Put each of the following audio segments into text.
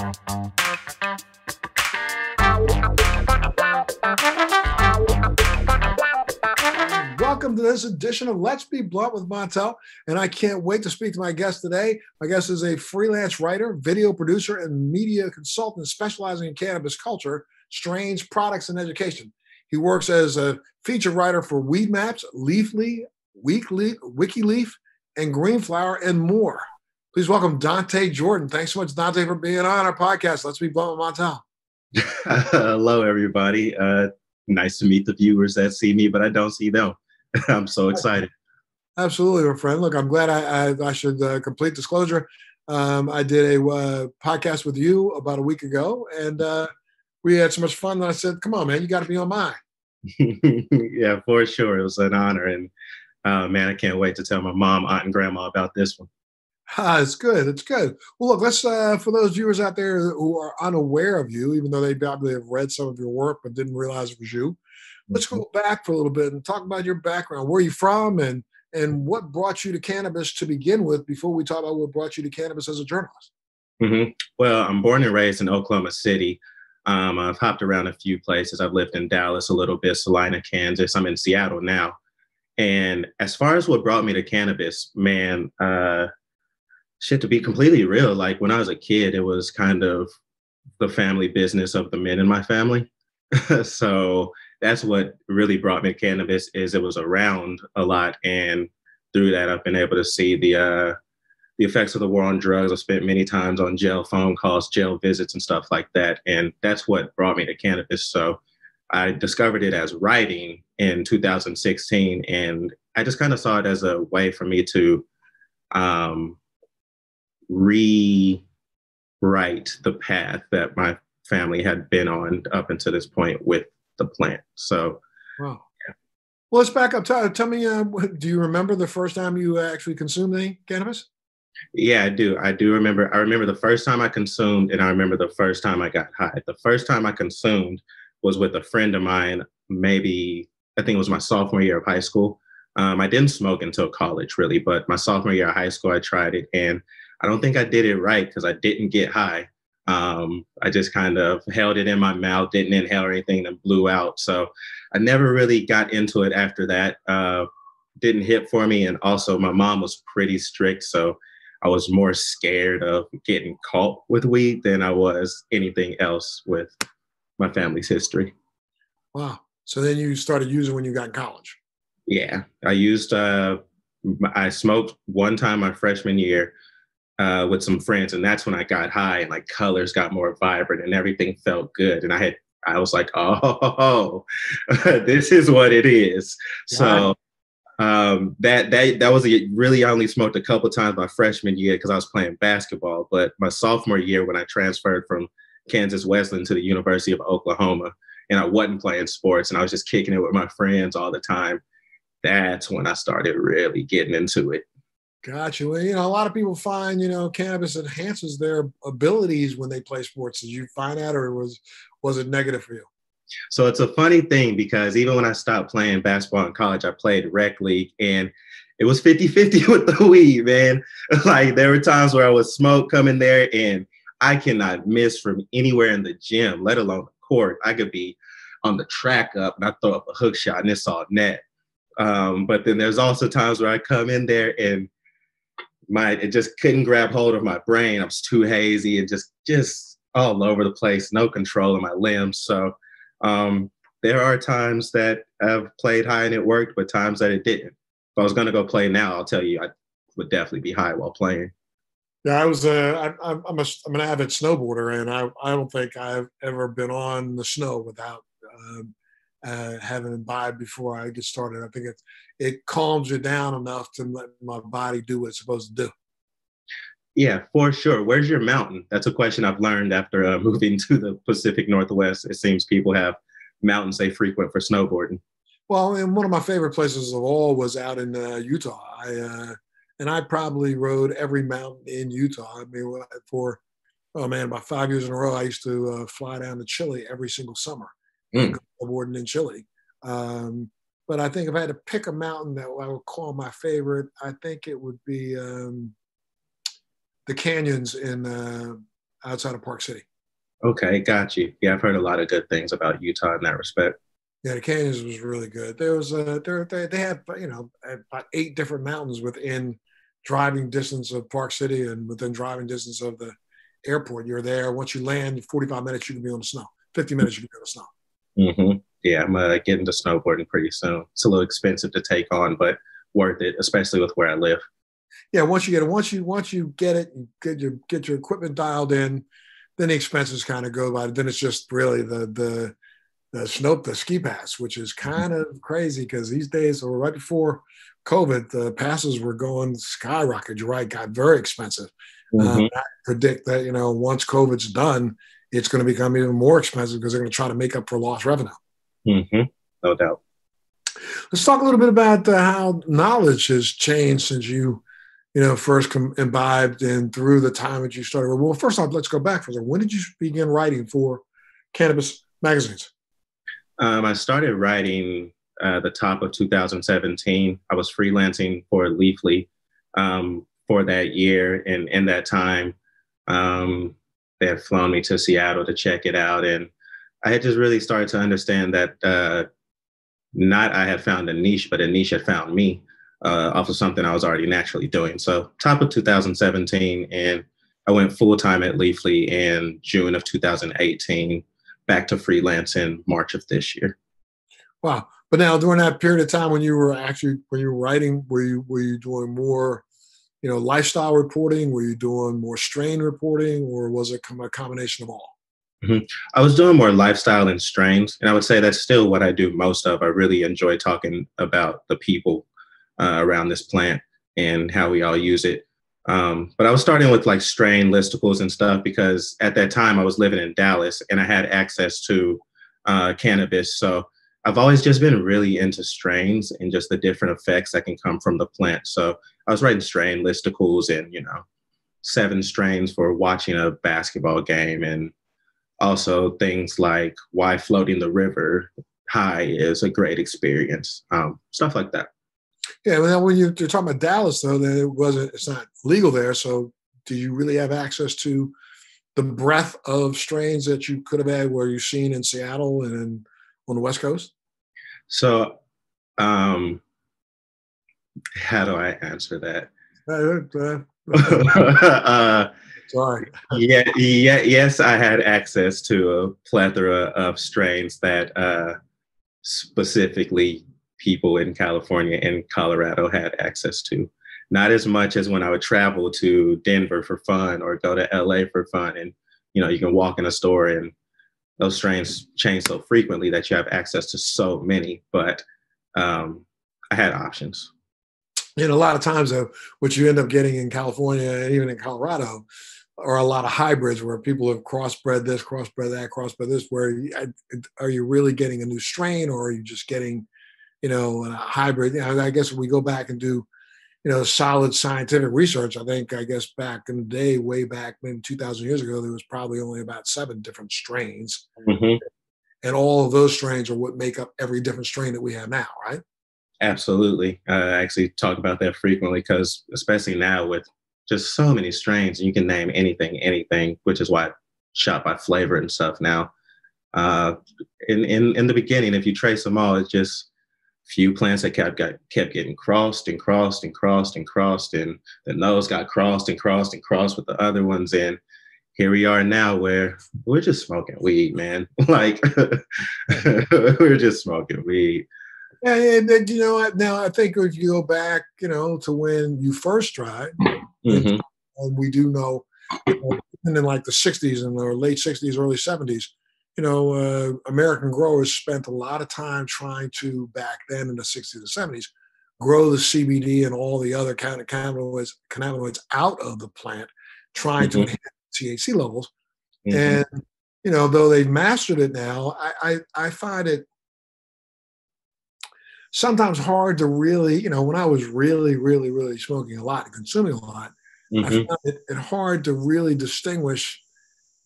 Welcome to this edition of Let's Be Blunt with Montel, and I can't wait to speak to my guest today. My guest is a freelance writer, video producer, and media consultant specializing in cannabis culture, strains, products, and education. He works as a feature writer for Weedmaps, Leafly, Wikileaf, and Greenflower, and more. Please welcome Dante Jordan. Thanks so much, Dante, for being on our podcast. Let's Be Blunt with Montel. Hello, everybody. Nice to meet the viewers that see me, but I don't see them. I'm so excited. Absolutely, my friend. Look, I'm glad I should complete disclosure. I did a podcast with you about a week ago, and we had so much fun that I said, come on, man, you got to be on mine. Yeah, for sure. It was an honor. And man, I can't wait to tell my mom, aunt, and grandma about this one. It's good. It's good. Well, look, let's, for those viewers out there who are unaware of you, even though they probably have read some of your work but didn't realize it was you, let's go back for a little bit and talk about your background. Where are you from and what brought you to cannabis to begin with before we talk about what brought you to cannabis as a journalist? Mm-hmm. Well, I'm born and raised in Oklahoma City. I've hopped around a few places. I've lived in Dallas a little bit, Salina, Kansas. I'm in Seattle now. And as far as what brought me to cannabis, man, to be completely real, like when I was a kid, it was kind of the family business of the men in my family. So that's what really brought me to cannabis, is it was around a lot. And through that, I've been able to see the effects of the war on drugs. I've spent many times on jail phone calls, jail visits and stuff like that. And that's what brought me to cannabis. So I discovered it as writing in 2016. And I just kind of saw it as a way for me to rewrite the path that my family had been on up until this point with the plant. So, wow. Yeah. Well, let's back up. Tell me, do you remember the first time you actually consumed any cannabis? Yeah, I do. I remember. I remember the first time I consumed, and I remember the first time I got high. The first time I consumed was with a friend of mine, maybe, I think it was my sophomore year of high school. I didn't smoke until college, really, but my sophomore year of high school, I tried it, and I don't think I did it right because I didn't get high. I just kind of held it in my mouth, didn't inhale or anything, and blew out. So I never really got into it after that. Didn't hit for me. And also my mom was pretty strict. So I was more scared of getting caught with weed than I was anything else with my family's history. Wow. So then you started using when you got in college? Yeah, I smoked one time my freshman year with some friends, and that's when I got high and like colors got more vibrant and everything felt good. And I was like, oh, this is what it is. So that was really, I only smoked a couple times my freshman year because I was playing basketball. But my sophomore year, when I transferred from Kansas Wesleyan to the University of Oklahoma, and I wasn't playing sports and I was just kicking it with my friends all the time, that's when I started really getting into it. Gotcha. Well, a lot of people find, cannabis enhances their abilities when they play sports. Did you find that, or was it negative for you? So it's a funny thing because even when I stopped playing basketball in college, I played rec league, and it was 50-50 with the weed, man. Like there were times where I would smoke, come in there, and I cannot miss from anywhere in the gym, let alone the court. I could be on the track up and I throw up a hook shot and it's all net. But then there's also times where I come in there and it just couldn't grab hold of my brain. I was too hazy and just all over the place, no control of my limbs. So there are times that I've played high and it worked, but times that it didn't. If I was going to go play now, I'll tell you, I would definitely be high while playing. Yeah, I'm an avid snowboarder, and I don't think I've ever been on the snow without having imbibed before I get started. I think it calms you down enough to let my body do what it's supposed to do. Yeah, for sure. Where's your mountain? That's a question I've learned after moving to the Pacific Northwest. It seems people have mountains they frequent for snowboarding. Well, and one of my favorite places of all was out in Utah. I probably rode every mountain in Utah. I mean, about 5 years in a row, I used to fly down to Chile every single summer and go snowboarding in Chile. But I think if I had to pick a mountain that I would call my favorite, I think it would be the canyons in outside of Park City. Okay, got you. Yeah, I've heard a lot of good things about Utah in that respect. Yeah, the canyons was really good. There was they had about 8 different mountains within driving distance of Park City and within driving distance of the airport. You're there. Once you land, 45 minutes you can be on the snow. 50 minutes you can be on the snow. Yeah, I'm getting to snowboarding pretty soon. It's a little expensive to take on, but worth it, especially with where I live. Yeah, once you get it, you get your equipment dialed in, then the expenses kind of go by. Then it's just really the ski pass, which is kind of crazy because these days, or right before COVID, the passes were going skyrocket. You're right, got very expensive. I predict that once COVID's done, it's going to become even more expensive because they're going to try to make up for lost revenue. No doubt. Let's talk a little bit about how knowledge has changed since you first imbibed and through the time that you started. Well, first off, let's go back for a second. When did you begin writing for cannabis magazines? I started writing the top of 2017. I was freelancing for Leafly for that year. And in that time, they had flown me to Seattle to check it out. And I had just really started to understand that not I had found a niche, but a niche had found me off of something I was already naturally doing. So top of 2017, and I went full-time at Leafly in June of 2018, back to freelance in March of this year. Wow. But now during that period of time when you were writing, were you doing more, lifestyle reporting? Were you doing more strain reporting, or was it a combination of all? I was doing more lifestyle and strains, and I would say that's still what I do most of. I really enjoy talking about the people around this plant and how we all use it. But I was starting with like strain listicles and stuff because at that time I was living in Dallas and I had access to cannabis. So I've always just been really into strains and just the different effects that can come from the plant. So I was writing strain listicles and, 7 strains for watching a basketball game, and also things like why floating the river high is a great experience, stuff like that. Yeah, well, when you're talking about Dallas, though, then it's not legal there. So do you really have access to the breadth of strains that you could have had where you've seen in Seattle and on the West Coast? So how do I answer that? Sorry. Yes, I had access to a plethora of strains that specifically people in California and Colorado had access to. Not as much as when I would travel to Denver for fun or go to LA for fun. And, you can walk in a store and those strains change so frequently that you have access to so many, but I had options. And a lot of times, though, what you end up getting in California and even in Colorado are a lot of hybrids where people have crossbred this, crossbred that, crossbred this. Are you really getting a new strain, or are you just getting, a hybrid? I guess we go back and do, solid scientific research. I guess back in the day, way back maybe 2,000 years ago, there was probably only about 7 different strains. And all of those strains are what make up every different strain that we have now, right? Absolutely. I actually talk about that frequently because especially now with just so many strains, you can name anything, which is why I shop by flavor and stuff now. In the beginning, if you trace them all, it's just few plants that kept getting crossed and crossed and crossed and crossed, and then those got crossed and crossed and crossed with the other ones. And here we are now where we're just smoking weed, man. Like we're just smoking weed. Yeah, and you know what? Now I think if you go back, to when you first tried, and we do know, in like the '60s and the late '60s, early '70s, American growers spent a lot of time trying to, back then in the '60s and '70s, grow the CBD and all the other kind of cannabinoids out of the plant, trying to enhance THC levels. And though they've mastered it now, I find it sometimes hard to really, when I was really, really, really smoking a lot and consuming a lot, I found it hard to really distinguish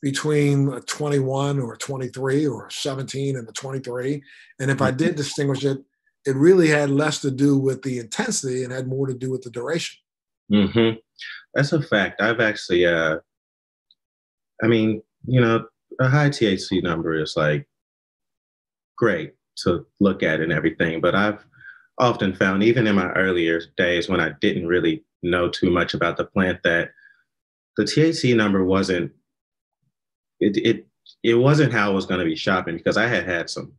between a 21 or a 23 or a 17 and a 23. And if I did distinguish it, it really had less to do with the intensity and had more to do with the duration. That's a fact. I've actually, I mean, you know, a high THC number is like great to look at and everything, but I've often found, even in my earlier days when I didn't really know too much about the plant, that the THC number wasn't it it it wasn't how I was going to be shopping, because I had had some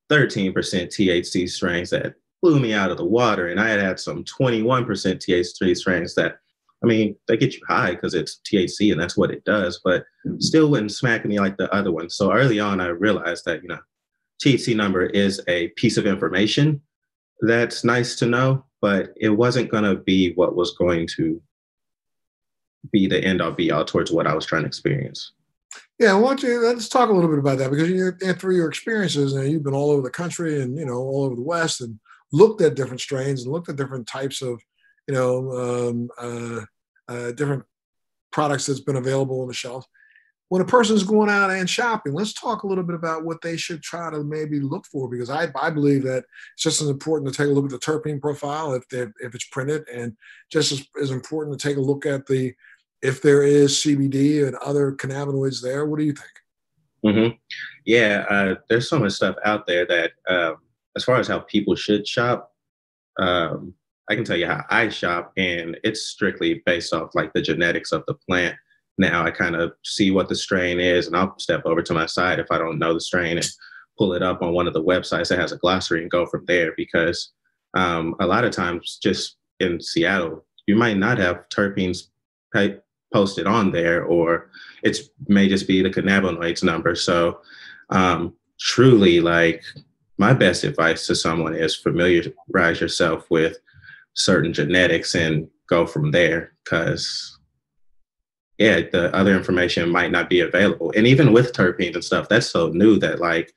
13% THC strains that blew me out of the water, and I had had some 21% THC strains that, I mean, they get you high because it's THC and that's what it does, but still wouldn't smack me like the other one. So early on, I realized that, you know, THC number is a piece of information that's nice to know, but it wasn't going to be what was going to be the end all be all towards what I was trying to experience. Yeah, why don't you let's talk a little bit about that, because you and through your experiences, and you've been all over the country and all over the West, and looked at different strains and looked at different types of you know different products that's been available on the shelf. When a person's going out and shopping, let's talk a little bit about what they should try to maybe look for, because I believe that it's just as important to take a look at the terpene profile if it's printed, and just as important to take a look at if there is CBD and other cannabinoids there. What do you think? Hmm. Yeah, there's so much stuff out there that, as far as how people should shop, I can tell you how I shop, and it's strictly based off like the genetics of the plant. Now I kind of see what the strain is, and I'll step over to my side if I don't know the strain and pull it up on one of the websites that has a glossary and go from there. Because a lot of times, just in Seattle, you might not have terpenes posted on there, or it may just be the cannabinoids number. So truly, like, my best advice to someone is familiarize yourself with certain genetics and go from there, because yeah, the other information might not be available. And even with terpenes and stuff, that's so new that like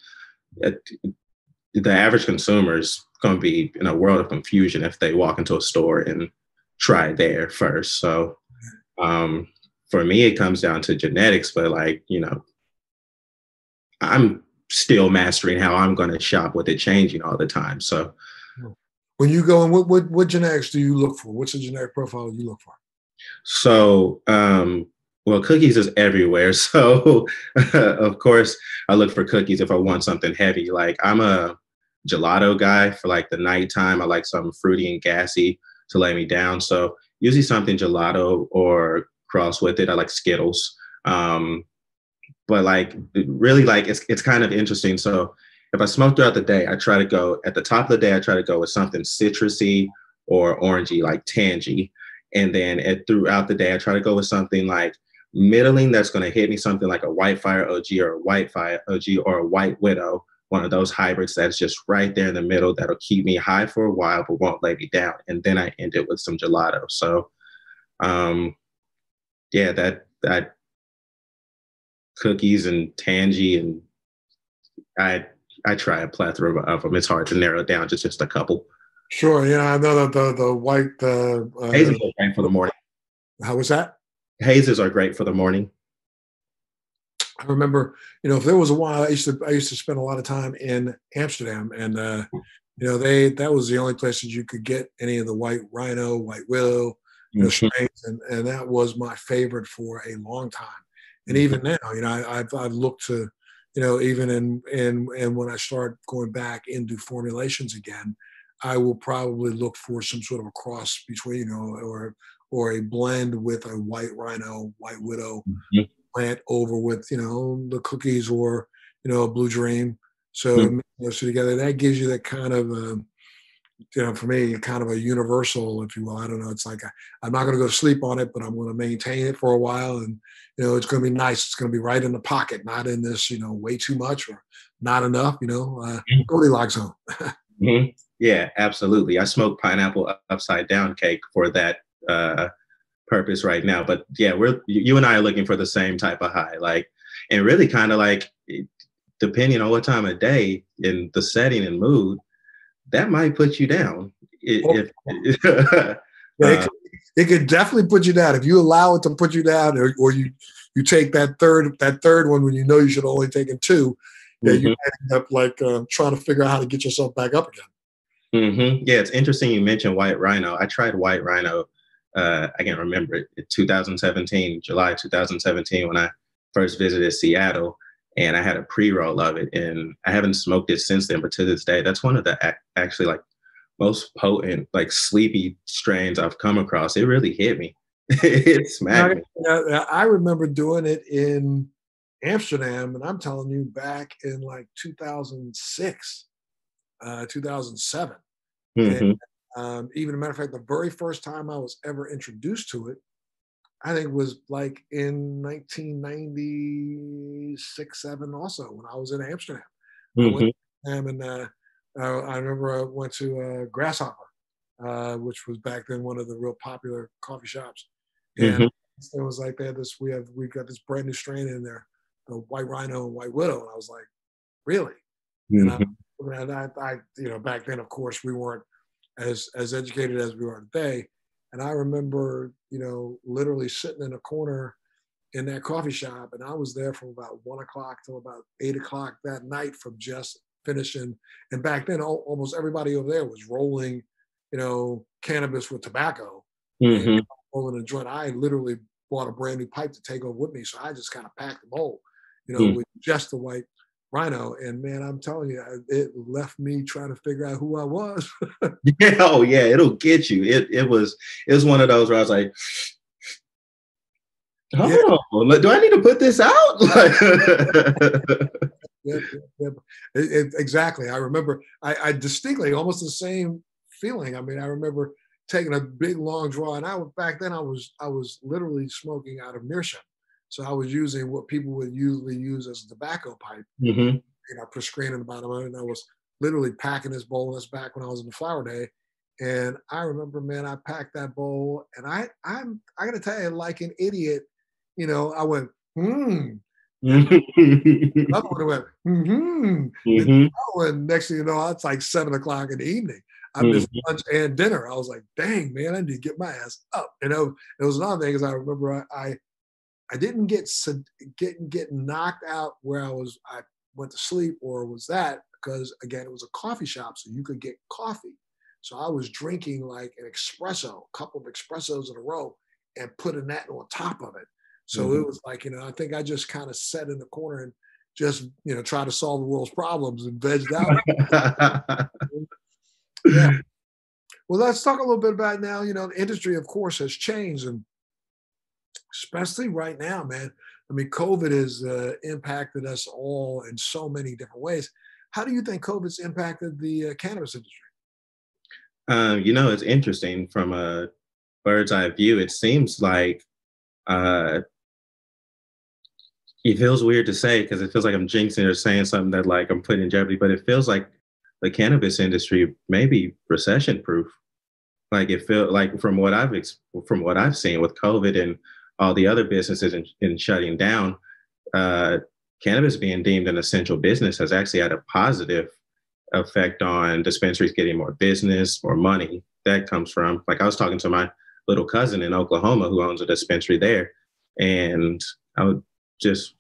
the average consumer is going to be in a world of confusion if they walk into a store and try there first. So for me, it comes down to genetics, but like, I'm still mastering how I'm going to shop with it changing all the time. So when you go, and what genetics do you look for? What's the genetic profile you look for? So, well, cookies is everywhere. So, of course, I look for cookies if I want something heavy. Like, I'm a gelato guy for like the nighttime. I like something fruity and gassy to lay me down. So, usually something gelato, or cross with it, I like Skittles. But like, really, like, it's kind of interesting. So, if I smoke throughout the day, I try to go at the top of the day, I try to go with something citrusy or orangey, like tangy. And then throughout the day, I try to go with something like middling that's going to hit me, something like a White Fire OG or a White Fire OG or a White Widow, one of those hybrids that's just right there in the middle that'll keep me high for a while but won't lay me down. And then I end it with some gelato. So, yeah, that cookies and tangy, and I try a plethora of them. It's hard to narrow it down to just a couple. Sure. Yeah, I know that the white. Hazes are great for the morning. How was that? Hazes are great for the morning. I remember, if there was a while, I used to spend a lot of time in Amsterdam, and that was the only places you could get any of the White Rhino, White Willow, strains, and that was my favorite for a long time. And even now, I've looked to, even in when I start going back into formulations again, I will probably look for some sort of a cross between, or a blend with a White Rhino, White Widow plant over with, the cookies, or, a Blue Dream. So those two together, that gives you that kind of, for me, kind of a universal, if you will. I don't know. It's like, I'm not going to go to sleep on it, but I'm going to maintain it for a while. And, it's going to be nice. It's going to be right in the pocket, not in this, way too much or not enough, Goldilocks zone. Mm-hmm. Yeah, absolutely. I smoke pineapple upside down cake for that purpose right now. But yeah, you and I are looking for the same type of high, like, and really kind of like, depending on what time of day and the setting and mood, that might put you down. It could definitely put you down if you allow it to put you down, or you take that third one when you should only take in two. Yeah, you end up like trying to figure out how to get yourself back up again. Yeah, it's interesting you mentioned White Rhino. I tried White Rhino. I can't remember it. 2017, July 2017, when I first visited Seattle, and I had a pre-roll of it, and I haven't smoked it since then. But to this day, that's one of the actually like most potent, like sleepy strains I've come across. It really hit me. It smacked me. I remember doing it in Amsterdam, and I'm telling you, back in like 2006, 2007. Mm-hmm. And even a matter of fact, the very first time I was ever introduced to it, I think was like in 1996, 7 also, when I was in Amsterdam. I went to Amsterdam, and I remember I went to Grasshopper, which was back then one of the real popular coffee shops. And it was like we've got this brand new strain in there, the White Rhino and White Widow. And I was like, really? And I, back then, of course, we weren't as educated as we are today. And I remember, literally sitting in a corner in that coffee shop, and I was there from about 1 o'clock till about 8 o'clock that night from just finishing. And back then, almost everybody over there was rolling, cannabis with tobacco and rolling a joint. I literally bought a brand new pipe to take over with me, so I just kind of packed the bowl, with just the White Rhino. And man, I'm telling you, it left me trying to figure out who I was. Yeah, oh yeah, it'll get you. It was one of those where I was like, do I need to put this out? Exactly. I remember I distinctly almost the same feeling. I mean, I remember taking a big long draw, and back then I was literally smoking out of meerschaum. So I was using what people would usually use as a tobacco pipe, per screen in the bottom of it. And I was literally packing this bowl. That's back when I was in the Flower Day. And I remember, man, I packed that bowl, and I got to tell you, like an idiot, I went, Another one went, And next thing you know, it's like 7 o'clock in the evening. I missed lunch and dinner. I was like, dang, man, I need to get my ass up. It was another thing, because I remember I didn't get knocked out where I went to sleep or was that, because again, it was a coffee shop, so you could get coffee. So I was drinking like an espresso, a couple of espressos in a row, and putting that on top of it. So it was like, I think I just kind of sat in the corner and just, try to solve the world's problems and vegged out. Yeah. Well, let's talk a little bit about now, the industry, of course, has changed, and especially right now, man. I mean, COVID has impacted us all in so many different ways. How do you think COVID's impacted the cannabis industry? It's interesting from a bird's eye view. It seems like it feels weird to say, because it feels like I'm jinxing or saying something that like I'm putting in jeopardy, but it feels like the cannabis industry may be recession proof. Like it feels like from what I've seen with COVID and all the other businesses in shutting down, cannabis being deemed an essential business has actually had a positive effect on dispensaries getting more business, more money. That comes from, like, I was talking to my little cousin in Oklahoma who owns a dispensary there, and I was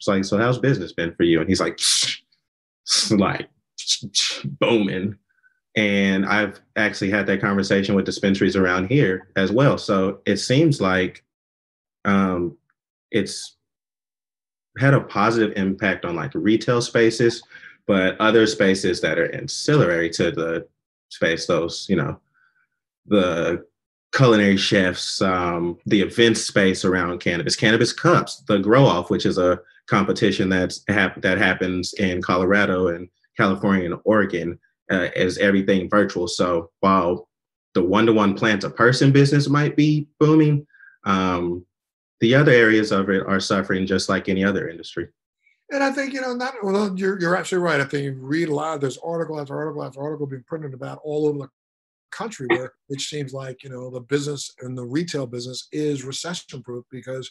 like, so how's business been for you? And he's like, like booming. And I've actually had that conversation with dispensaries around here as well. So it seems like it's had a positive impact on like retail spaces, but other spaces that are ancillary to the space, those, the culinary chefs, the event space around cannabis cups, the grow off, which is a competition that happens in Colorado and California and Oregon, is everything virtual. So while the one-to-one plant-to-person business might be booming, the other areas of it are suffering just like any other industry. And I think, you're absolutely right. I think you read a lot, there's article after article after article being printed about all over the country where it seems like, the business and the retail business is recession proof, because,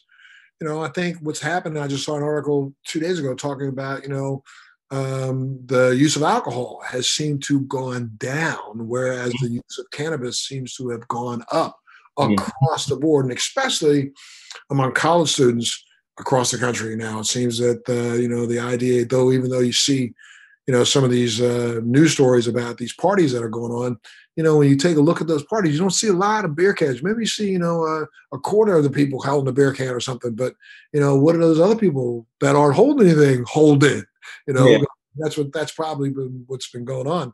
I think what's happened, I just saw an article 2 days ago talking about, the use of alcohol has seemed to gone down, whereas the use of cannabis seems to have gone up across the board, and especially among college students across the country now. It seems that, the idea, even though you see, some of these news stories about these parties that are going on. When you take a look at those parties, you don't see a lot of beer cans. Maybe you see, a quarter of the people holding a beer can or something. But, what are those other people that aren't holding anything holding? Yeah. That's probably what's been going on.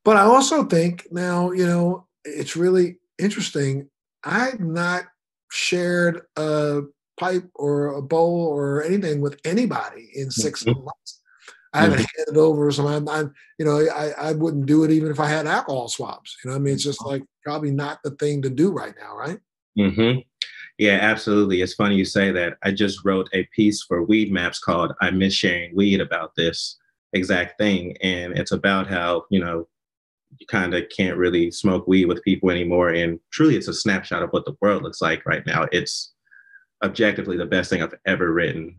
But I also think now, it's really interesting. I've not shared a pipe or a bowl or anything with anybody in 6 months. I haven't handed over some. I wouldn't do it even if I had alcohol swabs. It's just like probably not the thing to do right now, right? Mm-hmm. Yeah, absolutely. It's funny you say that. I just wrote a piece for Weedmaps called "I Miss Sharing Weed" about this exact thing, and it's about how you kind of can't really smoke weed with people anymore. And truly, it's a snapshot of what the world looks like right now. It's objectively the best thing I've ever written.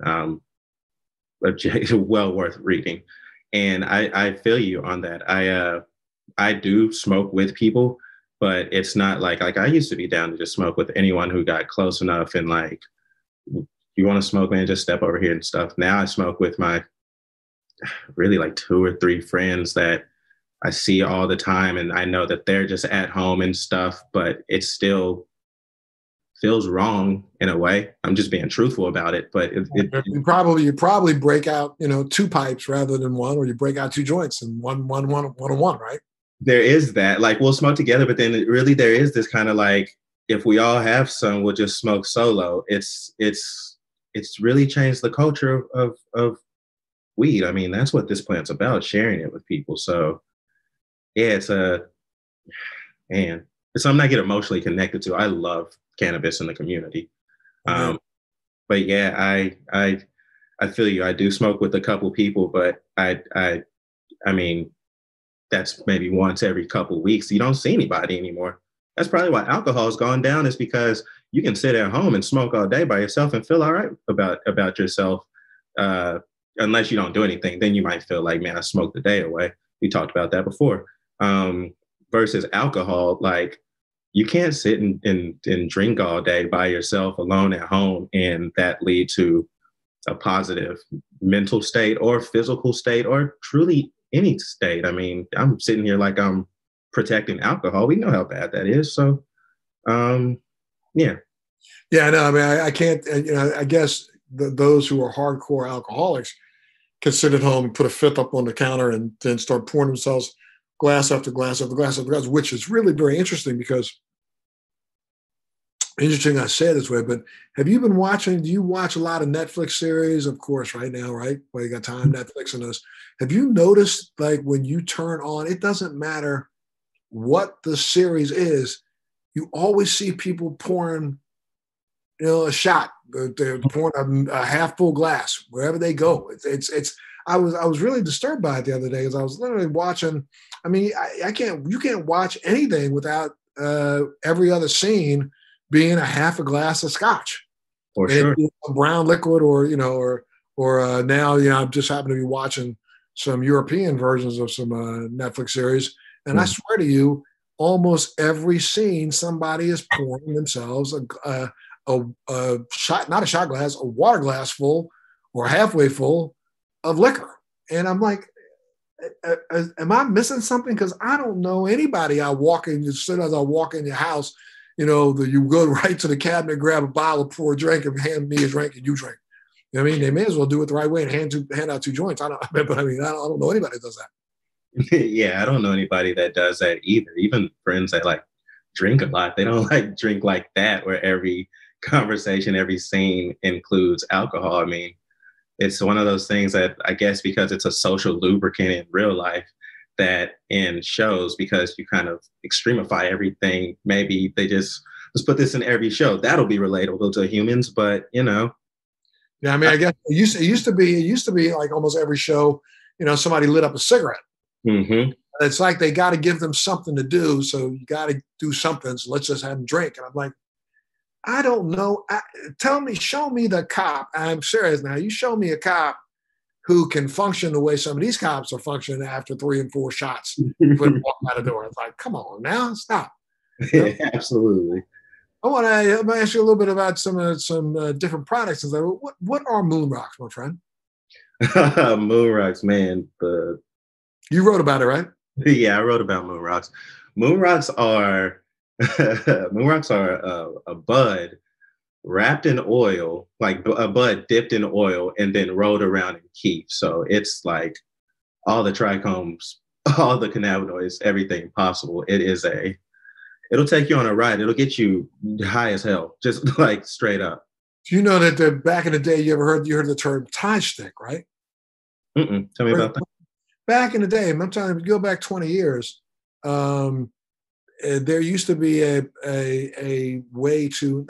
Well worth reading. And I feel you on that. I do smoke with people, but it's not like I used to be down to just smoke with anyone who got close enough and like, you want to smoke, man, just step over here and stuff. Now I smoke with my really like 2 or 3 friends that I see all the time, and I know that they're just at home and stuff, but it still feels wrong in a way. I'm just being truthful about it, but you probably break out 2 pipes rather than 1, or you break out 2 joints and one on one, right? There is that. Like, we'll smoke together, but then really there is this kind of like, if we all have some, we'll just smoke solo. It's really changed the culture of weed. I mean, that's what this plant's about, sharing it with people. So yeah, it's something I get emotionally connected to. I love cannabis in the community. But yeah, I feel you. I do smoke with a couple people, but I mean, that's maybe once every couple weeks. You don't see anybody anymore. That's probably why alcohol has gone down, is because you can sit at home and smoke all day by yourself and feel all right about yourself. Unless you don't do anything, then you might feel like, man, I smoked the day away. We talked about that before. Versus alcohol, like, you can't sit and drink all day by yourself alone at home and that lead to a positive mental state or physical state or truly any state. I mean, I'm sitting here like I'm protecting alcohol. We know how bad that is. So, yeah. Yeah, no, I mean, I can't, I guess those who are hardcore alcoholics can sit at home and put a fifth up on the counter and then start pouring themselves glass after glass after glass after glass, which is really very interesting because, interesting I say it this way, but have you been watching, do you watch a lot of Netflix series? Of course, right now, right? Well, you got time, Netflix and those. Have you noticed, like, when you turn on, it doesn't matter what the series is, you always see people pouring, a shot. They're pouring a half full glass wherever they go. It's. I was really disturbed by it the other day because I was literally watching. I mean, you can't watch anything without every other scene being a half a glass of scotch, For sure. a brown liquid, or now I just happen to be watching some European versions of some Netflix series, and I swear to you, almost every scene somebody is pouring themselves a shot, not a shot glass, a water glass full or halfway full of liquor. And I'm like, am I missing something? Because I don't know anybody. I walk in, as soon as I walk in your house, you go right to the cabinet, grab a bottle, pour a drink, and hand me a drink, and you drink. I mean, they may as well do it the right way and hand out 2 joints. I don't know anybody that does that. Yeah, I don't know anybody that does that either. Even friends that like drink a lot, they don't like drink like that, where every conversation, every scene includes alcohol. I mean, it's one of those things that I guess because it's a social lubricant in real life, that in shows, because you kind of extremify everything, maybe they just, let's put this in every show. That'll be relatable to humans, but Yeah, I mean, I guess it used to be like almost every show, somebody lit up a cigarette. Mm-hmm. It's like they got to give them something to do, so you got to do something. So let's just have them drink. And I'm like, I don't know. Show me the cop. I'm serious now. You show me a cop who can function the way some of these cops are functioning after 3 and 4 shots when they walk out the door. It's like, come on now, stop. Yeah, absolutely. I want to ask you a little bit about some different products. What are moon rocks, my friend? Moon rocks, man. The You wrote about it, right? Yeah, I wrote about moon rocks. Moon rocks are moon rocks are a bud wrapped in oil, like a bud dipped in oil and then rolled around in keef. So it's like all the trichomes, all the cannabinoids, everything possible. It'll take you on a ride. It'll get you high as hell, just like straight up. Do you know that back in the day, you heard the term tie stick, right? Tell me about that. Back in the day, I'm telling you, go back 20 years, there used to be a way to,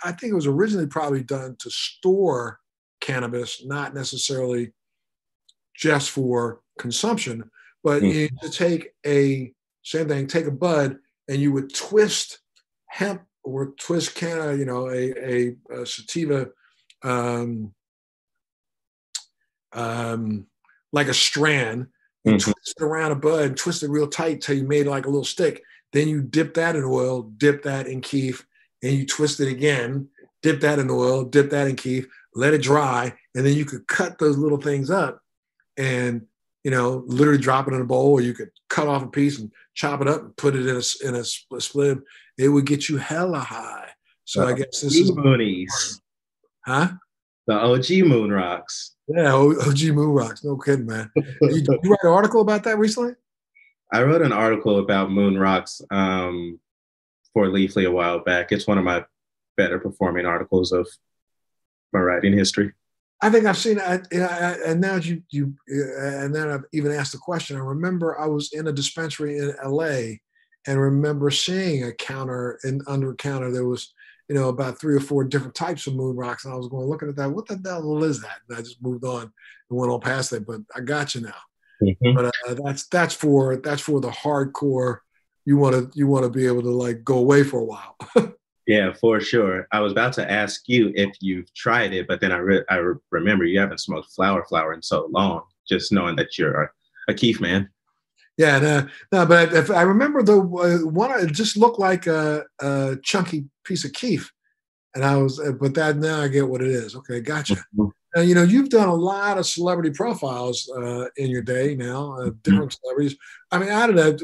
I think it was originally probably done to store cannabis, not necessarily just for consumption, but you to take take a bud and you would twist hemp or twist a sativa, like a strand. You twist it around a bud, twist it real tight till you made like a little stick. Then you dip that in oil, dip that in keef, and you twist it again, dip that in oil, dip that in keef, let it dry, and then you could cut those little things up and literally drop it in a bowl, or you could cut off a piece and chop it up and put it in a split. It would get you hella high. So I guess this is Moonies. Huh? The OG moon rocks. Yeah, OG moon rocks. No kidding, man. Did you write an article about that recently? I wrote an article about moon rocks for Leafly a while back. It's one of my better performing articles of my writing history. I think I've seen it, and now and then I've even asked the question. I remember I was in a dispensary in LA and remember seeing a counter, and under a counter there was about 3 or 4 different types of moon rocks, and I was going looking at that. What the hell is that? And I just moved on and went on past it. But I got you now. But that's for the hardcore. You want to be able to like go away for a while. Yeah, for sure. I was about to ask you if you've tried it, but then I remember you haven't smoked flower in so long. Just knowing that you're a keef man. Yeah, no, but if I remember the one, it just looked like a chunky piece of keef, and but that now I get what it is. Okay, gotcha. Now, you've done a lot of celebrity profiles in your day now, different celebrities. I mean, out of that,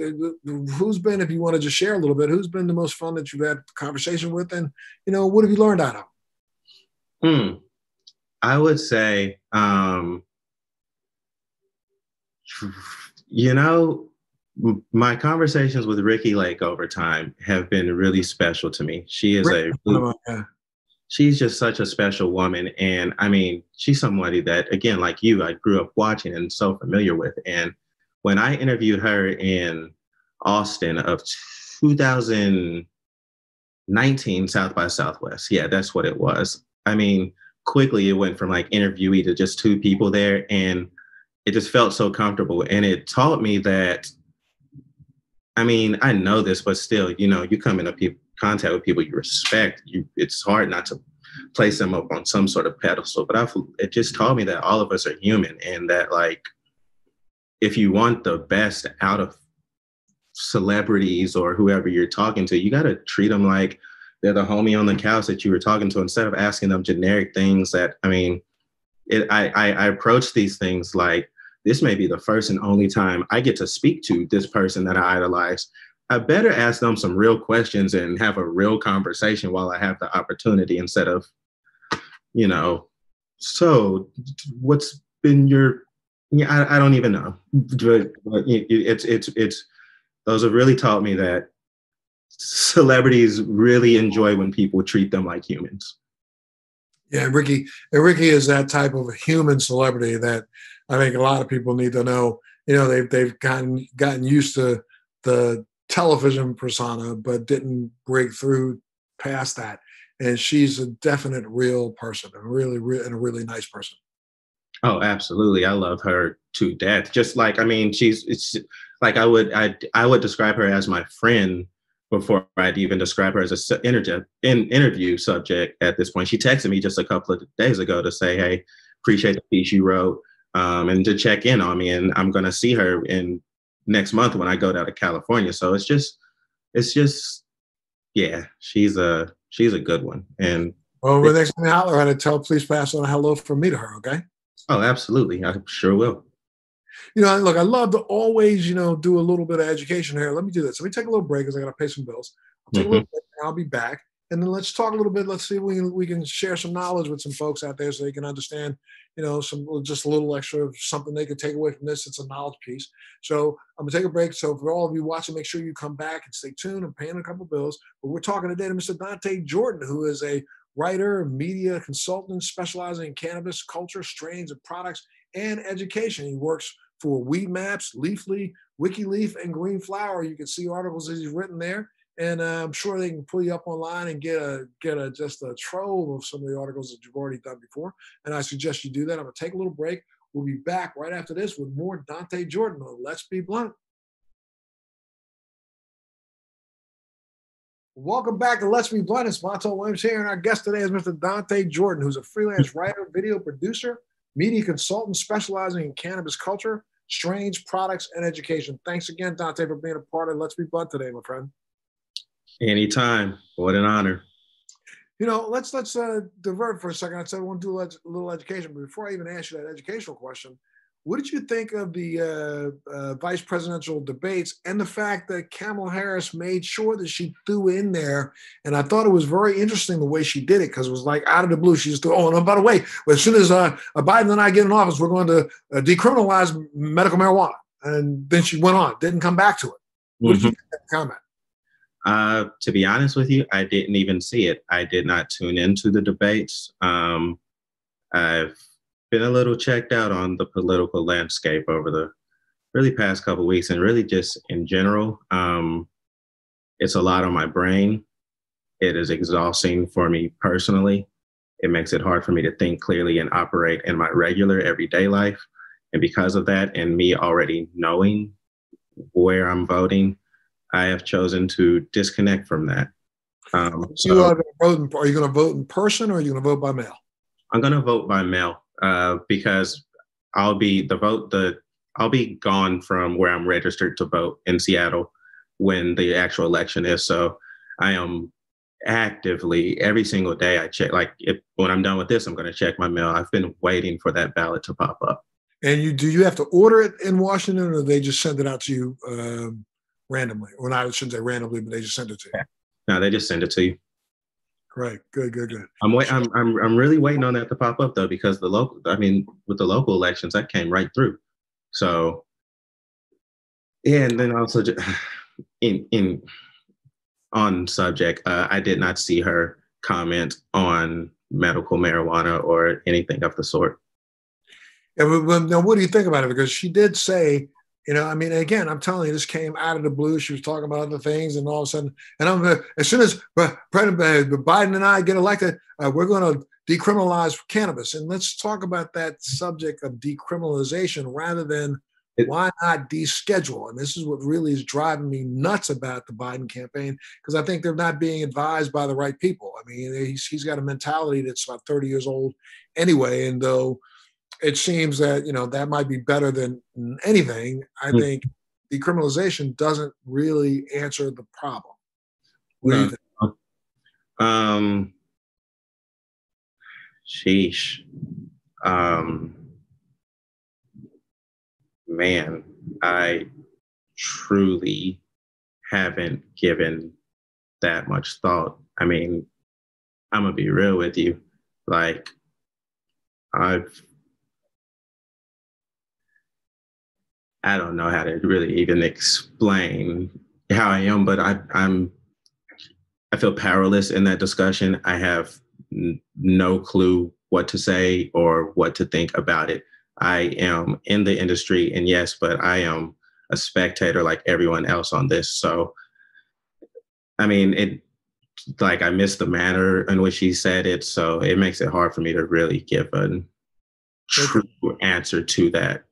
who's been, if you want to just share a little bit, who's been the most fun that you've had conversation with, and what have you learned out of them? I would say, my conversations with Ricki Lake over time have been really special to me. She is she's just such a special woman. And I mean, she's somebody that, again, like you, I grew up watching and so familiar with. And when I interviewed her in Austin of 2019 South by Southwest, yeah, that's what it was. I mean, quickly it went from like interviewee to just 2 people there. And it just felt so comfortable. And it taught me that, I mean, I know this, but still, you come into contact with people you respect, it's hard not to place them up on some sort of pedestal. But it just taught me that all of us are human, and that like, if you want the best out of celebrities or whoever you're talking to, you got to treat them like they're the homie on the couch that you were talking to, instead of asking them generic things that, I mean, I approach these things like, this may be the first and only time I get to speak to this person that I idolize. I better ask them some real questions and have a real conversation while I have the opportunity, instead of, so what's been your, I don't even know. But it's those have really taught me that celebrities really enjoy when people treat them like humans. Yeah, Ricki is that type of human celebrity that I think a lot of people need to know. They've gotten used to the television persona, but didn't break through past that. And she's a definite real person, and a really nice person. Oh, absolutely. I love her to death. Just like, I mean, it's like I would describe her as my friend before I'd even describe her as an interview subject at this point. She texted me just a couple of days ago to say, hey, appreciate the piece you wrote, and to check in on me. And I'm going to see her in next month when I go down to California. So it's just, yeah, she's a good one. And well, next time you holler at her, please pass on a hello from me to her. Okay. Oh, absolutely. I sure will. Look, I love to always, do a little bit of education here. Let me do this. Let me take a little break because I got to pay some bills. I'll take a Hmm. little break and I'll be back. And then let's talk a little bit. Let's see if we can share some knowledge with some folks out there so they can understand, some just a little extra of something they can take away from this. It's a knowledge piece. So I'm gonna take a break. So for all of you watching, make sure you come back and stay tuned. I'm paying a couple bills. But we're talking today to Mr. Dante Jordan, who is a writer, media consultant specializing in cannabis culture, strains, and products and education. He works for Weedmaps, Leafly, Wikileaf, and Green Flower. You can see articles that he's written there, and I'm sure they can pull you up online and get just a trove of some of the articles that you've already done before. And I suggest you do that. I'm gonna take a little break. We'll be back right after this with more Dante Jordan on Let's Be Blunt. Welcome back to Let's Be Blunt. It's Montel Williams here, and our guest today is Mr. Dante Jordan, who's a freelance writer, video producer, media consultant specializing in cannabis culture, strains, products, and education. Thanks again, Dante, for being a part of Let's Be Blunt today, my friend. Anytime. What an honor. Let's divert for a second. I said I want to do a little education, but before I even ask you that educational question, what did you think of the vice presidential debates and the fact that Kamala Harris made sure that she threw in there? And I thought it was very interesting the way she did it, because it was like out of the blue. She just threw, and by the way, as soon as Biden and I get in office, we're going to decriminalize medical marijuana. And then she went on, didn't come back to it. What did you think of that comment? To be honest with you, I didn't even see it. I did not tune into the debates. I've been a little checked out on the political landscape over the really past couple of weeks, and really just in general. It's a lot on my brain. It is exhausting for me personally. It makes it hard for me to think clearly and operate in my regular everyday life. And because of that, and me already knowing where I'm voting, I have chosen to disconnect from that. You are going to vote. Are you going to vote in person, or are you going to vote by mail? I'm going to vote by mail because I'll be gone from where I'm registered to vote in Seattle when the actual election is. So I am actively every single day. I check, when I'm done with this, I'm going to check my mail. I've been waiting for that ballot to pop up. And do you have to order it in Washington, or they just send it out to you randomly? Well, I shouldn't say randomly, but they just send it to you. No, they just send it to you. Great, good. I'm really waiting on that to pop up though, because with the local elections, that came right through. So, yeah, and then also in on subject, I did not see her comment on medical marijuana or anything of the sort. Yeah, but now what do you think about it? Because she did say, again, I'm telling you, this came out of the blue. She was talking about other things, and all of a sudden, as soon as President Biden and I get elected, we're going to decriminalize cannabis. And let's talk about that subject of decriminalization rather than why not deschedule. And this is what really is driving me nuts about the Biden campaign, because I think they're not being advised by the right people. I mean, he's got a mentality that's about 30 years old anyway, and though it seems that that might be better than anything, I think decriminalization doesn't really answer the problem. What do you think? Sheesh. Man, I truly haven't given that much thought. I mean, I'm gonna be real with you. Like, I don't know how to really even explain how I am, but I feel powerless in that discussion. I have no clue what to say or what to think about it. I am in the industry, and yes, but I am a spectator like everyone else on this. So, I mean, I missed the manner in which she said it, so it makes it hard for me to really give a true answer to that.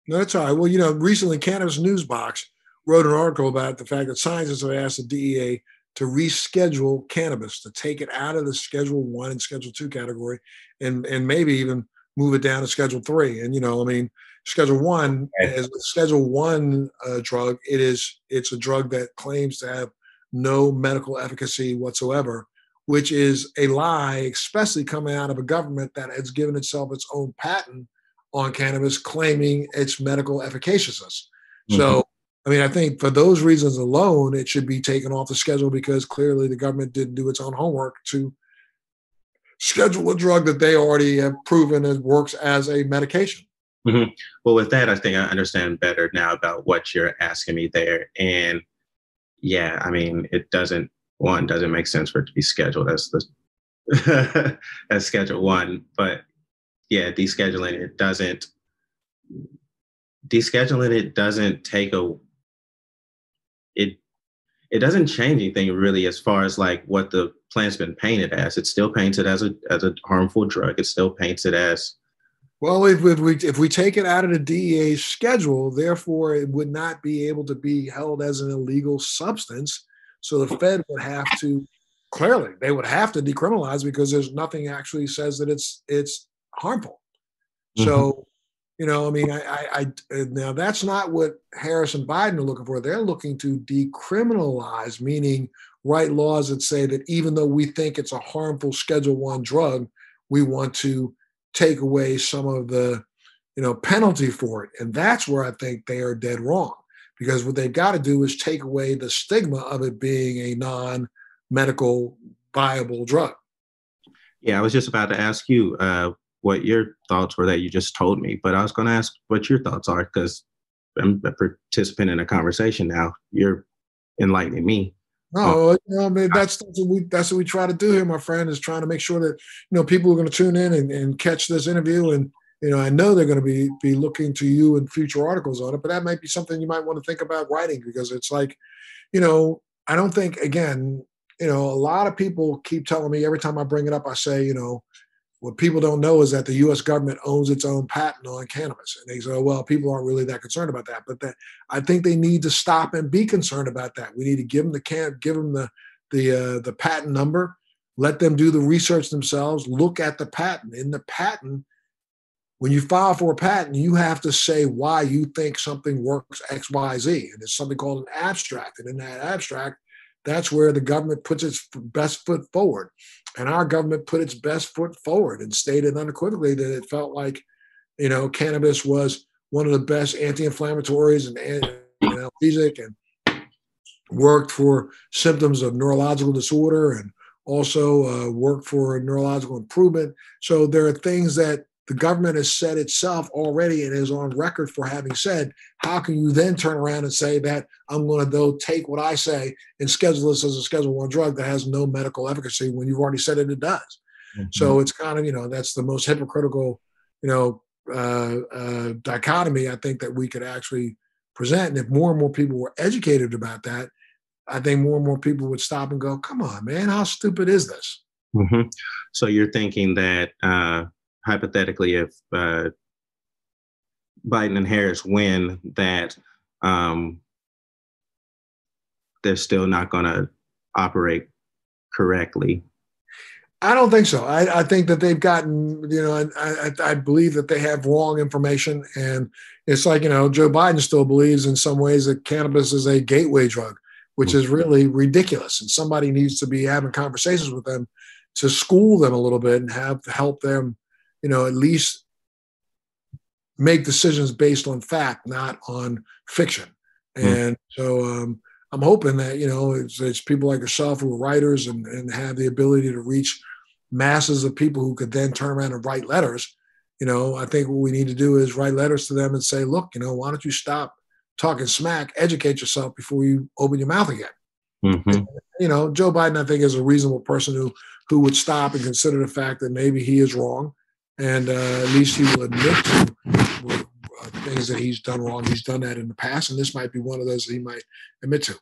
No, that's all right. Well, recently Cannabis Newsbox wrote an article about the fact that scientists have asked the DEA to reschedule cannabis, to take it out of the Schedule 1 and Schedule 2 category, and maybe even move it down to Schedule 3. And Schedule 1 as a Schedule 1 drug, it's a drug that claims to have no medical efficacy whatsoever, which is a lie, especially coming out of a government that has given itself its own patent on cannabis claiming its medical efficaciousness. Mm-hmm. So, I mean, I think for those reasons alone, it should be taken off the schedule because clearly the government didn't do its own homework to schedule a drug that they already have proven it works as a medication. Mm-hmm. Well, with that, I think I understand better now about what you're asking me there. And yeah, I mean, it doesn't make sense for it to be scheduled as the as Schedule 1. But yeah, descheduling it doesn't take it doesn't change anything really as far as like what the plant's been painted as. It's still painted as a harmful drug. It still paints it as. Well, if we take it out of the DEA schedule, therefore it would not be able to be held as an illegal substance. So the Fed would have to they would have to decriminalize because there's nothing actually says that it's harmful. Mm-hmm. So, you know, I mean, I now that's not what Harris and Biden are looking for. They're looking to decriminalize, meaning write laws that say that even though we think it's a harmful Schedule 1 drug, we want to take away some of the, you know, penalty for it. And that's where I think they are dead wrong, because what they've got to do is take away the stigma of it being a non-medical viable drug. Yeah, I was just about to ask you what your thoughts were that you just told me, but I was going to ask what your thoughts are because I'm a participant in a conversation now. You're enlightening me. No, you know, I mean, that's what we try to do here, my friend, is trying to make sure that, you know, people are going to tune in and catch this interview. And, you know, I know they're going to be looking to you in future articles on it, but that might be something you might want to think about writing, because it's like, you know, I don't think, again, you know, a lot of people keep telling me every time I bring it up, I say, you know, what people don't know is that the U.S. government owns its own patent on cannabis. And they say, well, people aren't really that concerned about that. But I think they need to stop and be concerned about that. We need to give them the patent number, let them do the research themselves, look at the patent. In the patent, when you file for a patent, you have to say why you think something works X, Y, Z. And it's something called an abstract. And in that abstract, that's where the government puts its best foot forward. And our government put its best foot forward and stated unequivocally that it felt like, you know, cannabis was one of the best anti-inflammatories and analgesic, and worked for symptoms of neurological disorder, and also worked for neurological improvement. So there are things that the government has said itself already and is on record for having said. How can you then turn around and say that I'm going to go take what I say and schedule this as a Schedule 1 drug that has no medical efficacy when you've already said it does? Mm-hmm. So it's kind of, you know, that's the most hypocritical, you know, dichotomy I think that we could actually present. And if more and more people were educated about that, I think more and more people would stop and go, come on, man, how stupid is this? Mm-hmm. So you're thinking that hypothetically, if Biden and Harris win, that they're still not going to operate correctly? I don't think so. I think that they've gotten, you know, I believe that they have wrong information. And it's like, you know, Joe Biden still believes in some ways that cannabis is a gateway drug, which is really ridiculous. And somebody needs to be having conversations with them to school them a little bit and help them, you know, at least make decisions based on fact, not on fiction. And so I'm hoping that, you know, it's people like yourself who are writers and have the ability to reach masses of people who could then turn around and write letters. You know, I think what we need to do is write letters to them and say, look, you know, why don't you stop talking smack, educate yourself before you open your mouth again. Mm-hmm. And, you know, Joe Biden, I think, is a reasonable person who would stop and consider the fact that maybe he is wrong. And at least he will admit to things that he's done wrong. He's done that in the past, and this might be one of those that he might admit to.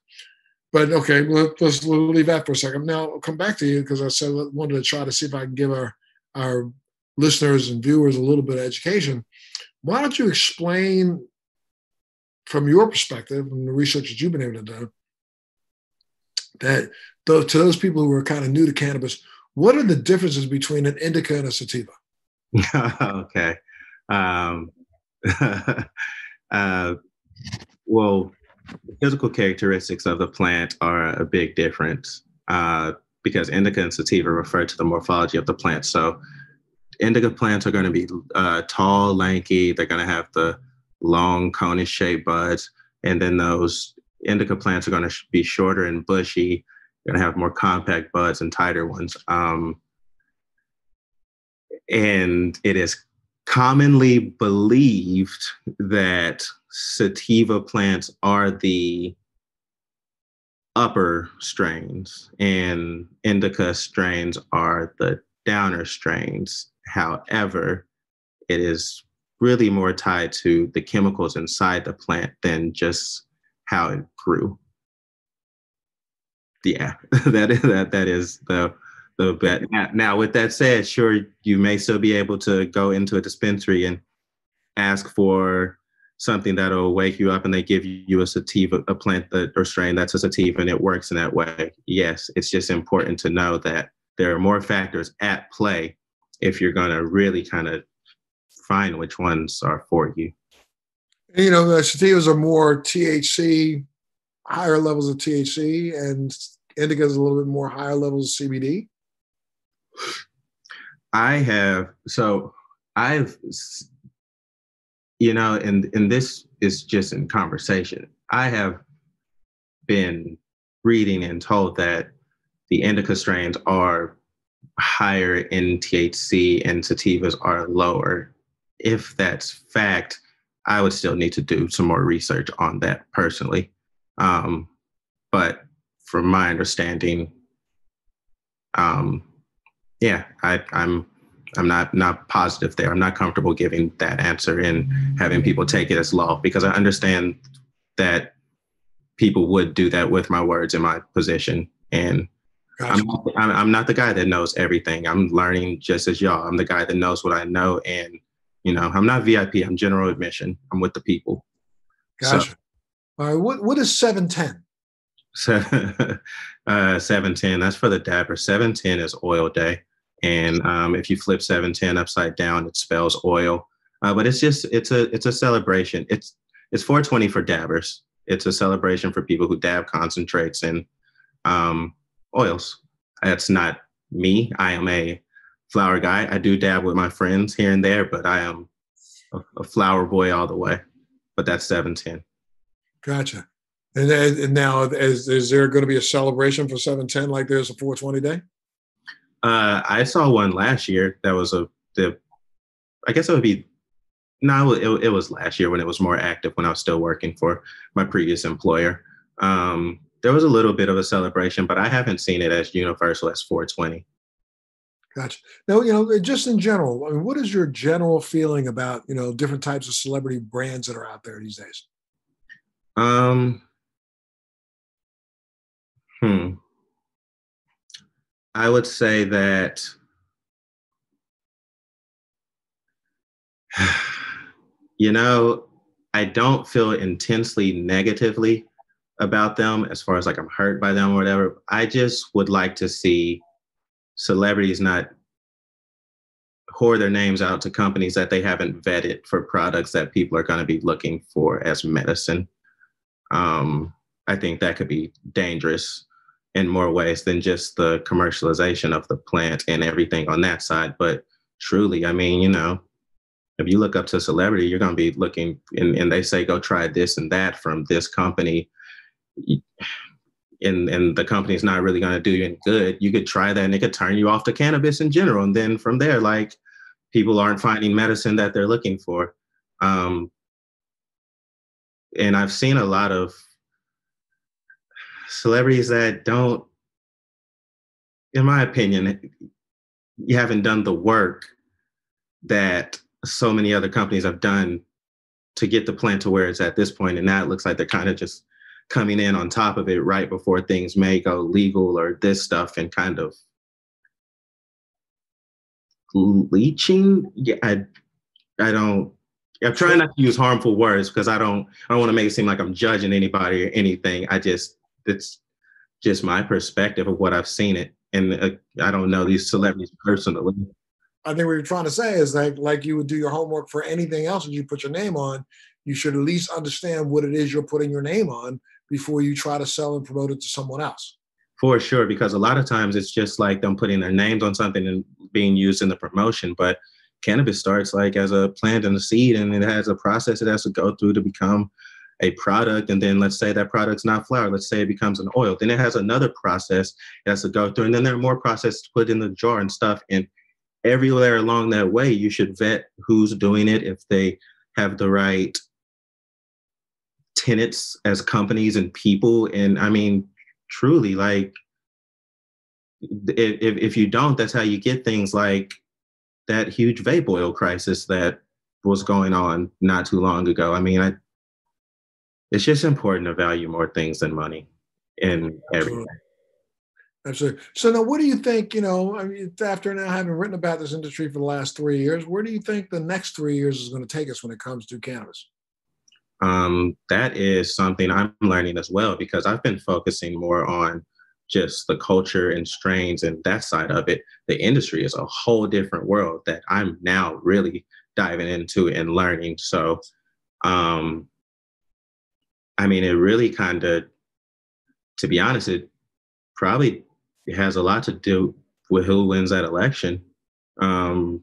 But okay, let's leave that for a second. Now I'll come back to you because I said I wanted to try to see if I can give our listeners and viewers a little bit of education. Why don't you explain from your perspective and the research that you've been able to do that to those people who are kind of new to cannabis, what are the differences between an indica and a sativa? Okay. Well, the physical characteristics of the plant are a big difference because indica and sativa refer to the morphology of the plant. So indica plants are going to be tall, lanky. They're going to have the long cone-shaped buds. And then those indica plants are going to be shorter and bushy. They're going to have more compact buds and tighter ones. And it is commonly believed that sativa plants are the upper strains and indica strains are the downer strains. However, it is really more tied to the chemicals inside the plant than just how it grew. Yeah, that is the bet. Now, with that said, sure, you may still be able to go into a dispensary and ask for something that'll wake you up and they give you a sativa, a plant or strain that's a sativa, and it works in that way. Yes, it's just important to know that there are more factors at play if you're going to really kind of find which ones are for you. You know, the sativas are more THC, higher levels of THC, and indica is a little bit more higher levels of CBD. I've, you know, and this is just in conversation. I have been reading and told that the indica strains are higher in THC and sativas are lower. If that's fact, I would still need to do some more research on that personally. But from my understanding, yeah, I'm not positive there. I'm not comfortable giving that answer and having people take it as law, because I understand that people would do that with my words in my position. And gotcha. I'm not the guy that knows everything. I'm learning just as y'all. I'm the guy that knows what I know. And, you know, I'm not VIP. I'm general admission. I'm with the people. Gotcha. So, all right. What is 710? 710, that's for the dabber. 710 is oil day. And if you flip 710 upside down, it spells oil. But it's a celebration. It's 420 for dabbers. It's a celebration for people who dab concentrates and oils. That's not me. I am a flower guy. I do dab with my friends here and there, but I am a flower boy all the way. But that's 710. Gotcha. And now, is there going to be a celebration for 710 like there's a 420 day? I saw one last year. That was I guess it would be, no, it was last year when it was more active, when I was still working for my previous employer. There was a little bit of a celebration, but I haven't seen it as universal as 420. Gotcha. Now, you know, just in general, I mean, what is your general feeling about, you know, different types of celebrity brands that are out there these days? I would say that you know, I don't feel intensely negatively about them as far as like I'm hurt by them or whatever. I just would like to see celebrities not whore their names out to companies that they haven't vetted for products that people are going to be looking for as medicine. I think that could be dangerous in more ways than just the commercialization of the plant and everything on that side. But truly, I mean, you know, if you look up to a celebrity, you're going to be looking and they say, go try this and that from this company. And the company's not really going to do you any good. You could try that and it could turn you off to cannabis in general. And then from there, like, people aren't finding medicine that they're looking for. And I've seen a lot of celebrities that don't, in my opinion, you haven't done the work that so many other companies have done to get the plant to where it's at this point. And now it looks like they're kind of just coming in on top of it right before things may go legal or this stuff and kind of leeching. Yeah, I'm trying not to use harmful words because I don't want to make it seem like I'm judging anybody or anything. It's just my perspective of what I've seen it. And I don't know these celebrities personally. I think what you're trying to say is like you would do your homework for anything else that you put your name on, you should at least understand what it is you're putting your name on before you try to sell and promote it to someone else. For sure, because a lot of times it's just like them putting their names on something and being used in the promotion. But cannabis starts like as a plant and a seed, and it has a process it has to go through to become a product. And then let's say that product's not flower. Let's say it becomes an oil. Then it has another process it has to go through. And then there are more processes to put in the jar and stuff. And everywhere along that way, you should vet who's doing it, if they have the right tenets as companies and people. And I mean, truly, like, if you don't, that's how you get things like that huge vape oil crisis that was going on not too long ago. I mean, it's just important to value more things than money in everything. Absolutely. So now, what do you think, I mean, after now having written about this industry for the last 3 years, where do you think the next 3 years is going to take us when it comes to cannabis? That is something I'm learning as well, because I've been focusing more on just the culture and strains and that side of it. The industry is a whole different world that I'm now really diving into and learning. So, I mean, it really kind of, to be honest, it probably has a lot to do with who wins that election, and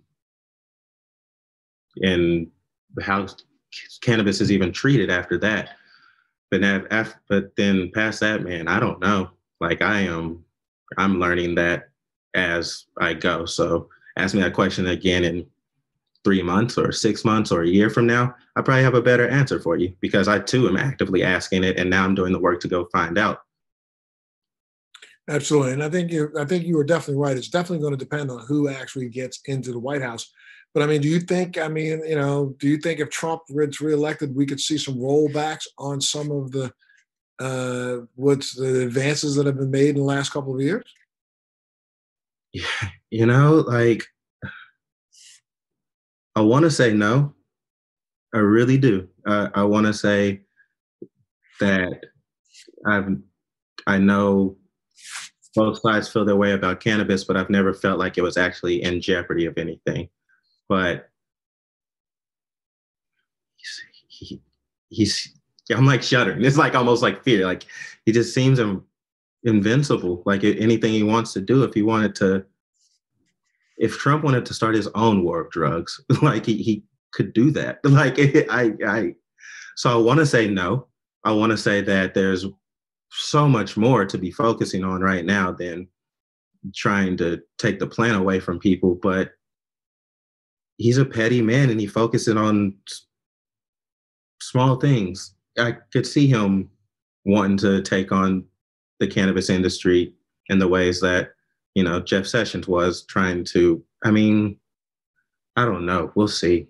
how cannabis is even treated after that. But then past that, man, I don't know. Like I'm learning that as I go. So ask me that question again in 3 months or 6 months or a year from now, I probably have a better answer for you, because I too am actively asking it, and now I'm doing the work to go find out. Absolutely, and I think you are definitely right. It's definitely going to depend on who actually gets into the White House. But I mean, do you think? I mean, do you think if Trump gets reelected, we could see some rollbacks on some of the what's the advances that have been made in the last couple of years? Like, I want to say no. I really do. I want to say that I've I know both sides feel their way about cannabis, but I've never felt like it was actually in jeopardy of anything. But he, he's I'm like shuddering. It's like almost like fear. Like, he just seems invincible. Like, anything he wants to do, if Trump wanted to start his own war of drugs, like he could do that. Like, so I want to say no. I want to say that there's so much more to be focusing on right now than trying to take the plan away from people. But he's a petty man, and he focuses on small things. I could see him wanting to take on the cannabis industry in the ways that, Jeff Sessions was trying to. I mean, I don't know. We'll see.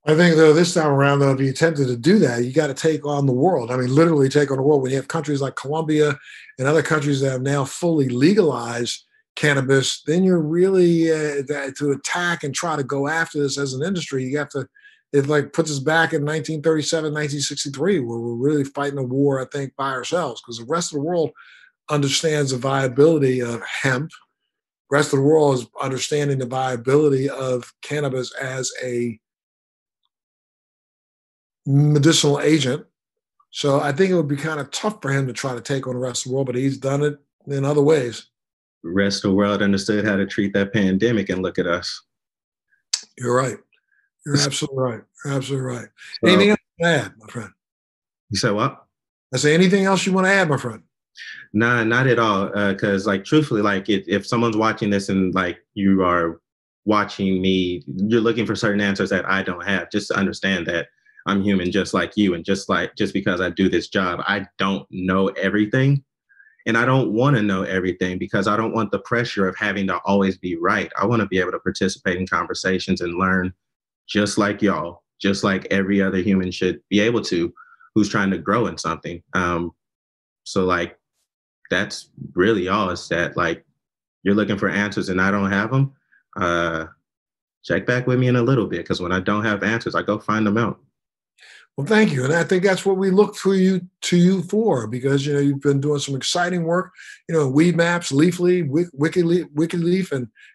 I think, though, this time around, though, if you attempted to do that, you got to take on the world. I mean, literally take on the world. When you have countries like Colombia and other countries that have now fully legalized cannabis, then you're really to attack and try to go after this as an industry. You have to. It like puts us back in 1937, 1963, where we're really fighting a war, I think, by ourselves, because the rest of the world understands the viability of hemp. The rest of the world is understanding the viability of cannabis as a medicinal agent. So I think it would be kind of tough for him to try to take on the rest of the world, but he's done it in other ways. The rest of the world understood how to treat that pandemic, and look at us. You're right. You're absolutely right. You're absolutely right. So, Anything else you want to add, my friend? You said what? I say anything else you want to add, my friend? Nah, not at all. Because, like, truthfully, like, if someone's watching this and like you are watching me, you're looking for certain answers that I don't have. Just to understand that I'm human, just like you, and just because I do this job, I don't know everything, and I don't want to know everything, because I don't want the pressure of having to always be right. I want to be able to participate in conversations and learn, just like y'all, just like every other human should be able to, who's trying to grow in something. So like, that's really all. Is that, like, you're looking for answers and I don't have them? Check back with me in a little bit, because when I don't have answers, I go find them out. Well, thank you. And I think that's what we look to you for, because, you've been doing some exciting work, Weedmaps, Leafly, Wikileaf,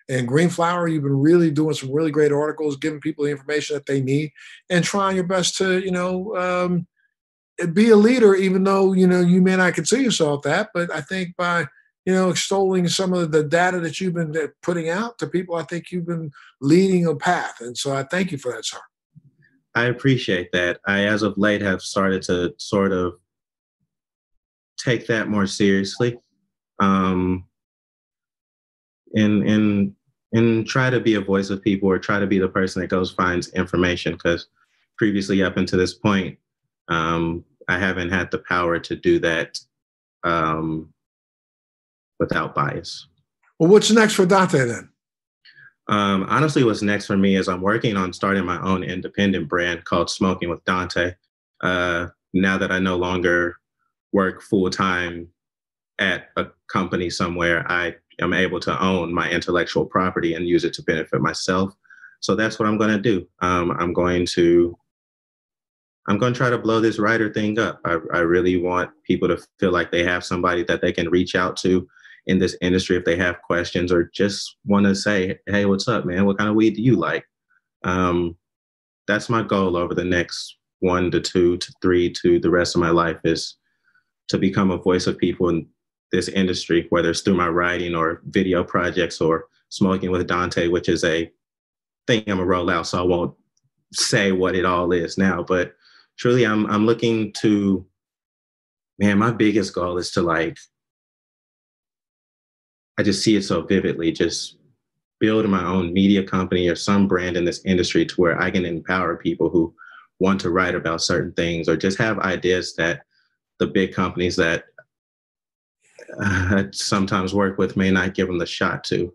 and Greenflower. You've been really doing some really great articles, giving people the information that they need, and trying your best to, be a leader, even though, you may not consider yourself that. But I think by extolling some of the data that you've been putting out to people. I think you've been leading a path. And so I thank you for that, sir. I appreciate that. I, as of late, have started to sort of take that more seriously, and try to be a voice of people, or try to be the person that goes finds information. Because previously, up until this point, I haven't had the power to do that without bias. Well, what's next for Dante then? Honestly, what's next for me is I'm working on starting my own independent brand called Smoking with Dante. Now that I no longer work full time at a company somewhere, I am able to own my intellectual property and use it to benefit myself. So that's what I'm going to do. I'm going to try to blow this writer thing up. I really want people to feel like they have somebody that they can reach out to in this industry if they have questions, or just want to say, hey, what's up, man? What kind of weed do you like? That's my goal over the next 1 to 2 to 3 to the rest of my life, is to become a voice of people in this industry, whether it's through my writing or video projects or Smoking with Dante, which is a thing I'm gonna roll out, so I won't say what it all is now. But truly, I'm looking to, man, my biggest goal is to, I just see it so vividly, just build my own media company or some brand in this industry to where I can empower people who want to write about certain things, or just have ideas that the big companies that I sometimes work with may not give them the shot to.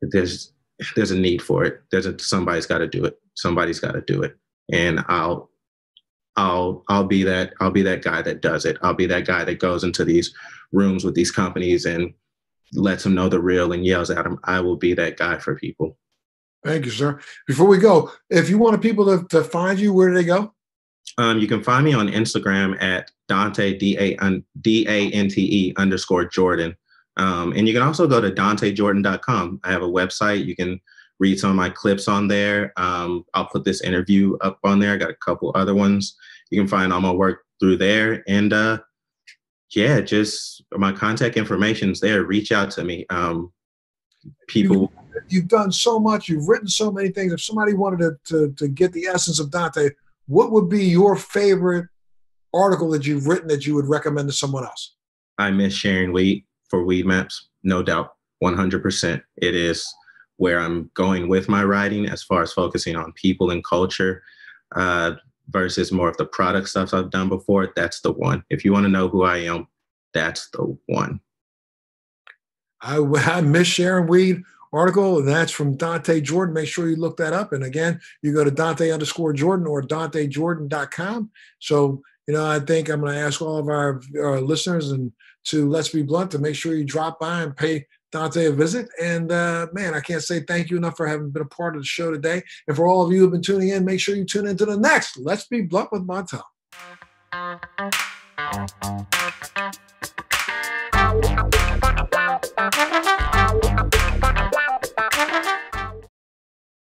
There's a need for it. Somebody's got to do it. Somebody's got to do it. And I'll be that guy that does it. I'll be that guy that goes into these rooms with these companies and lets them know the real and yells at them. I will be that guy for people. Thank you, sir. Before we go, if you want people to find you, where do they go? You can find me on Instagram at Dante, DANTE_Jordan. And you can also go to DanteJordan.com. I have a website. You can read some of my clips on there. I'll put this interview up on there. I got a couple other ones. You can find all my work through there. And yeah, just my contact information's there. Reach out to me. You've done so much. You've written so many things. If somebody wanted to get the essence of Dante, what would be your favorite article that you've written that you would recommend to someone else? I miss sharing weed for Weedmaps, no doubt, 100%. It is where I'm going with my writing, as far as focusing on people and culture versus more of the product stuff I've done before. That's the one. If you want to know who I am, that's the one. I miss sharing weed article, and that's from Dante Jordan. Make sure you look that up. And again, you go to Dante_Jordan or DanteJordan.com. So, I think I'm going to ask all of our listeners and to Let's Be Blunt to make sure you drop by and pay Dante a visit. And man, I can't say thank you enough for having been a part of the show today. And for all of you who've been tuning in, make sure you tune into the next Let's Be Blunt with Montel.